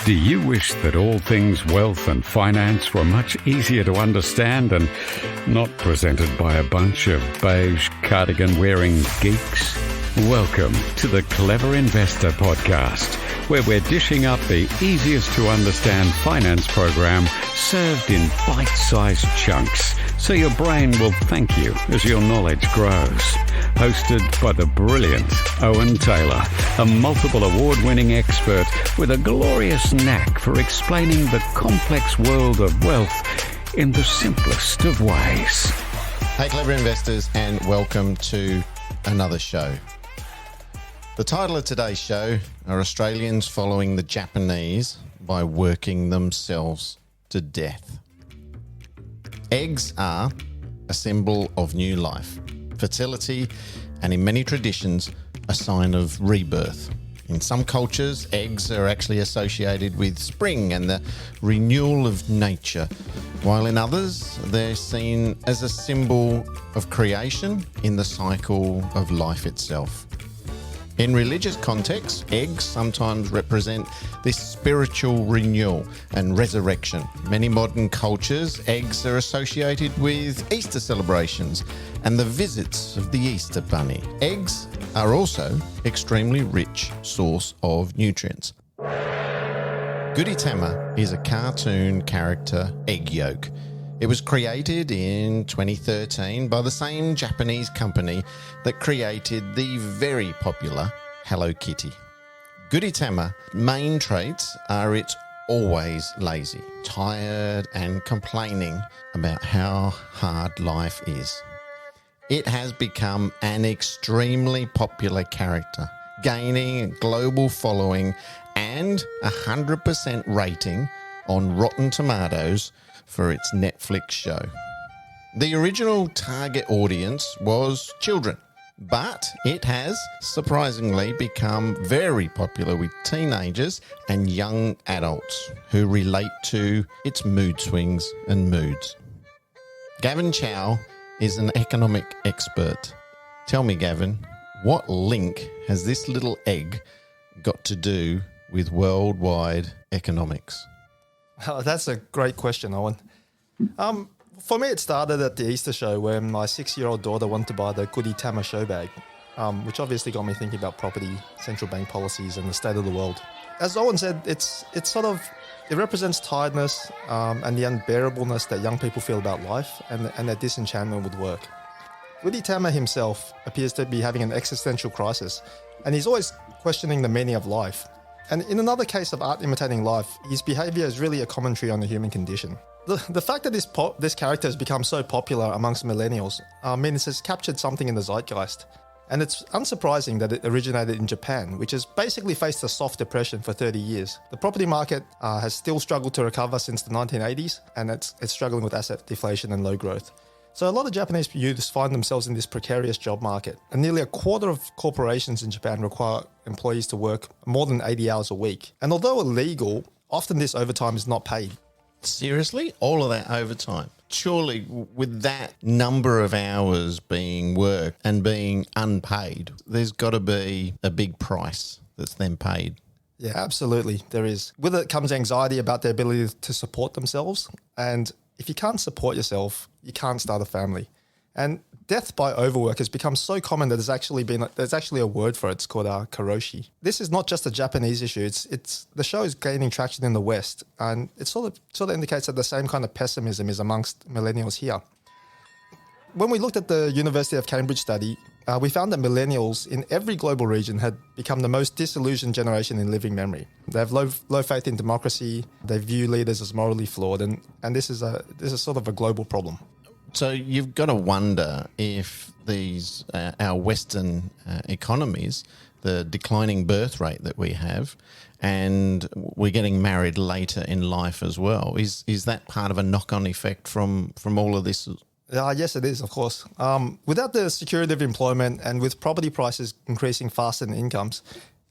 Do you wish that all things wealth and finance were much easier to understand and not presented by a bunch of beige cardigan-wearing geeks? Welcome to the Clever Investor Podcast, where we're dishing up the easiest to understand finance program served in bite-sized chunks, so your brain will thank you as your knowledge grows. Hosted by the brilliant Owen Taylor, a multiple award-winning expert with a glorious knack for explaining the complex world of wealth in the simplest of ways. Hey, Clever Investors, and welcome to another show. The title of today's show are Australians following the Japanese by working themselves to death. Eggs are a symbol of new life, fertility, and in many traditions, a sign of rebirth. In some cultures, eggs are actually associated with spring and the renewal of nature, while in others, they're seen as a symbol of creation in the cycle of life itself. In religious contexts, eggs sometimes represent this spiritual renewal and resurrection. Many modern cultures, eggs are associated with Easter celebrations and the visits of the Easter bunny. Eggs are also extremely rich source of nutrients. Gudetama is a cartoon character egg yolk. It was created in 2013 by the same Japanese company that created the very popular Hello Kitty. Gudetama's main traits are it's always lazy, tired and complaining about how hard life is. It has become an extremely popular character, gaining a global following and 100% rating on Rotten Tomatoes for its Netflix show. The original target audience was children, but it has surprisingly become very popular with teenagers and young adults who relate to its mood swings and moods. Gavin Chow is an economic expert. Tell me, Gavin, what link has this little egg got to do with worldwide economics? Oh, that's a great question, Owen. For me, it started at the Easter show when my 6-year-old daughter wanted to buy the Gudetama show bag, which obviously got me thinking about property, central bank policies, and the state of the world. As Owen said, it represents tiredness and the unbearableness that young people feel about life and their disenchantment with work. Gudetama himself appears to be having an existential crisis, and he's always questioning the meaning of life. And in another case of art imitating life, his behavior is really a commentary on the human condition. The fact that this character has become so popular amongst millennials means it's captured something in the zeitgeist. And it's unsurprising that it originated in Japan, which has basically faced a soft depression for 30 years. The property market has still struggled to recover since the 1980s, and it's struggling with asset deflation and low growth. So a lot of Japanese youths find themselves in this precarious job market, and nearly a quarter of corporations in Japan require employees to work more than 80 hours a week. And although illegal, often this overtime is not paid. Seriously? All of that overtime? Surely with that number of hours being worked and being unpaid, there's got to be a big price that's then paid. Yeah, absolutely. There is. With it comes anxiety about their ability to support themselves. And if you can't support yourself, you can't start a family. And death by overwork has become so common that there's actually a word for it. It's called karoshi. This is not just a Japanese issue. It's the show is gaining traction in the West, and it sort of indicates that the same kind of pessimism is amongst millennials here. When we looked at the University of Cambridge study, we found that millennials in every global region had become the most disillusioned generation in living memory. They have low faith in democracy. They view leaders as morally flawed, and this is sort of a global problem. So you've got to wonder if these our Western economies, the declining birth rate that we have, and we're getting married later in life as well. Is that part of a knock-on effect from all of this? Yes, it is, of course. Without the security of employment and with property prices increasing faster than incomes,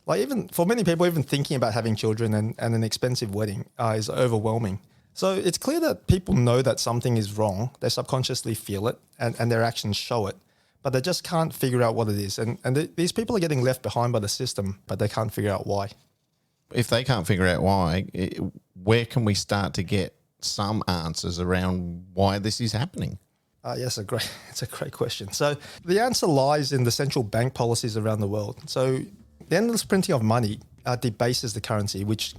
like even for many people, even thinking about having children and an expensive wedding is overwhelming. So it's clear that people know that something is wrong. They subconsciously feel it and their actions show it, but they just can't figure out what it is. And these people are getting left behind by the system, but they can't figure out why. If they can't figure out why, where can we start to get some answers around why this is happening? Yes, it's a great question. So the answer lies in the central bank policies around the world. So the endless printing of money debases the currency, which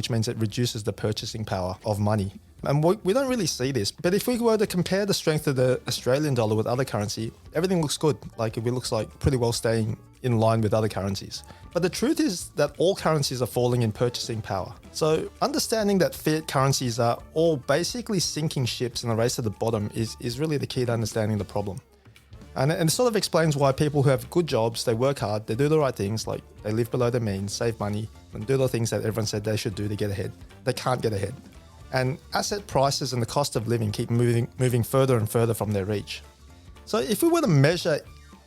means it reduces the purchasing power of money. And we don't really see this. But if we were to compare the strength of the Australian dollar with other currency, everything looks good. Like it looks like pretty well staying in line with other currencies. But the truth is that all currencies are falling in purchasing power. So understanding that fiat currencies are all basically sinking ships in the race to the bottom is really the key to understanding the problem. And it sort of explains why people who have good jobs, they work hard, they do the right things, like they live below their means, save money, and do the things that everyone said they should do to get ahead. They can't get ahead. And asset prices and the cost of living keep moving further and further from their reach. So if we were to measure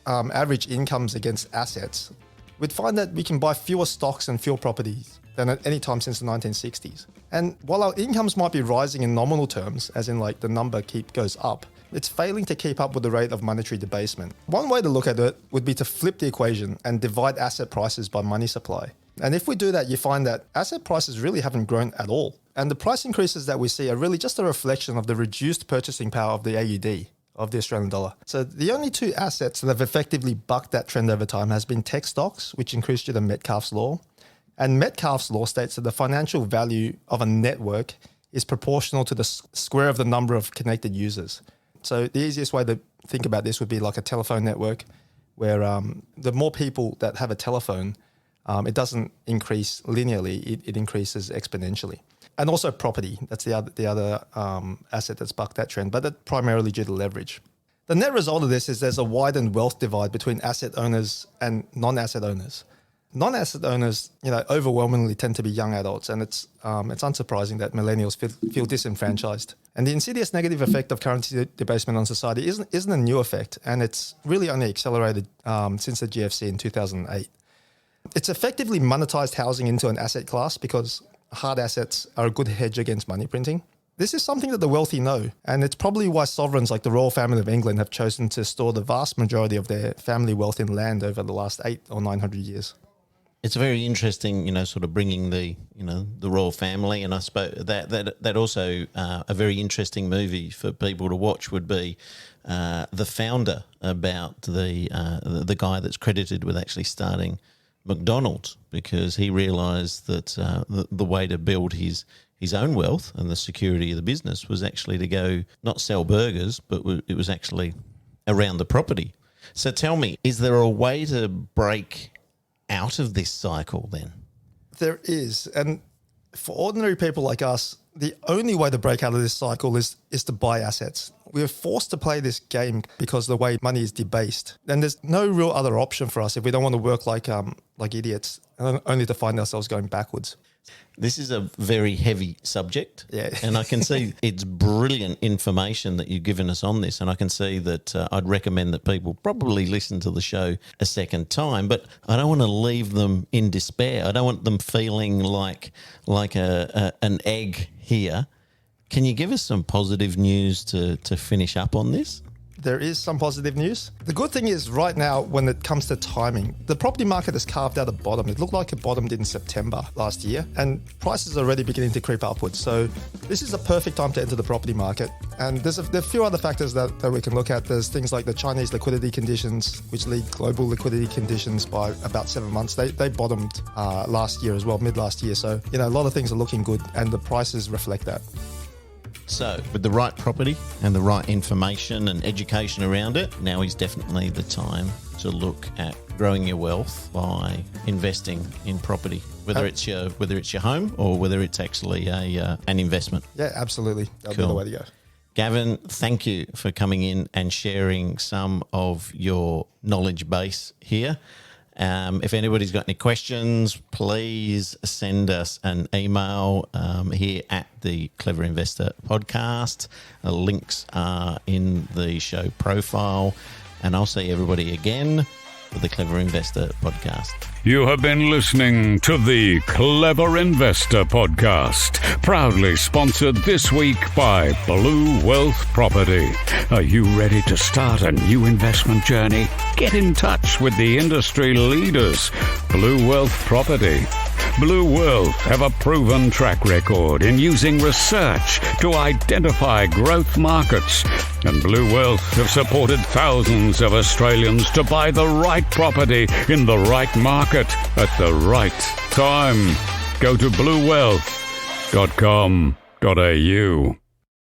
average incomes against assets, we'd find that we can buy fewer stocks and fewer properties than at any time since the 1960s. And while our incomes might be rising in nominal terms, as in like the number goes up, it's failing to keep up with the rate of monetary debasement. One way to look at it would be to flip the equation and divide asset prices by money supply. And if we do that, you find that asset prices really haven't grown at all. And the price increases that we see are really just a reflection of the reduced purchasing power of the AUD, of the Australian dollar. So the only two assets that have effectively bucked that trend over time has been tech stocks, which increased due to Metcalfe's law. And Metcalfe's law states that the financial value of a network is proportional to the square of the number of connected users. So the easiest way to think about this would be like a telephone network, where the more people that have a telephone, it doesn't increase linearly, it increases exponentially. And also property, that's the other asset that's bucked that trend, but that's primarily due to leverage. The net result of this is there's a widened wealth divide between asset owners and non-asset owners. Non-asset owners, overwhelmingly tend to be young adults, and it's unsurprising that millennials feel disenfranchised. And the insidious negative effect of currency debasement on society isn't a new effect, and it's really only accelerated since the GFC in 2008. It's effectively monetized housing into an asset class because hard assets are a good hedge against money printing. This is something that the wealthy know, and it's probably why sovereigns like the Royal Family of England have chosen to store the vast majority of their family wealth in land over the last 800 or 900 years. It's very interesting, sort of bringing the royal family, and I suppose that also a very interesting movie for people to watch would be The Founder, about the guy that's credited with actually starting McDonald's, because he realised that the way to build his own wealth and the security of the business was actually to go not sell burgers, but it was actually around the property. So tell me, is there a way to break out of this cycle then? There is. And for ordinary people like us, the only way to break out of this cycle is to buy assets. We are forced to play this game because of the way money is debased. And there's no real other option for us if we don't want to work like idiots, only to find ourselves going backwards. This is a very heavy subject, yeah. And I can see it's brilliant information that you've given us on this, and I can see that I'd recommend that people probably listen to the show a second time, but I don't want to leave them in despair. I don't want them feeling like an egg here. Can you give us some positive news to finish up on this? There is some positive news. The good thing is right now, when it comes to timing, the property market has carved out a bottom. It looked like it bottomed in September last year, and prices are already beginning to creep upwards. So this is a perfect time to enter the property market. And there are a few other factors that we can look at. There's things like the Chinese liquidity conditions, which lead global liquidity conditions by about 7 months. They bottomed last year as well, mid last year. So, a lot of things are looking good, and the prices reflect that. So, with the right property and the right information and education around it, now is definitely the time to look at growing your wealth by investing in property, whether it's your home or whether it's actually an investment. Yeah, absolutely. That'll be the way to go. Gavin, thank you for coming in and sharing some of your knowledge base here. If anybody's got any questions, please send us an email here at the Clever Investor Podcast. The links are in the show profile. And I'll see everybody again for the Clever Investor Podcast. You have been listening to the Clever Investor Podcast, proudly sponsored this week by Blue Wealth Property. Are you ready to start a new investment journey? Get in touch with the industry leaders, Blue Wealth Property. Blue Wealth have a proven track record in using research to identify growth markets. And Blue Wealth have supported thousands of Australians to buy the right property in the right market at the right time. Go to bluewealth.com.au.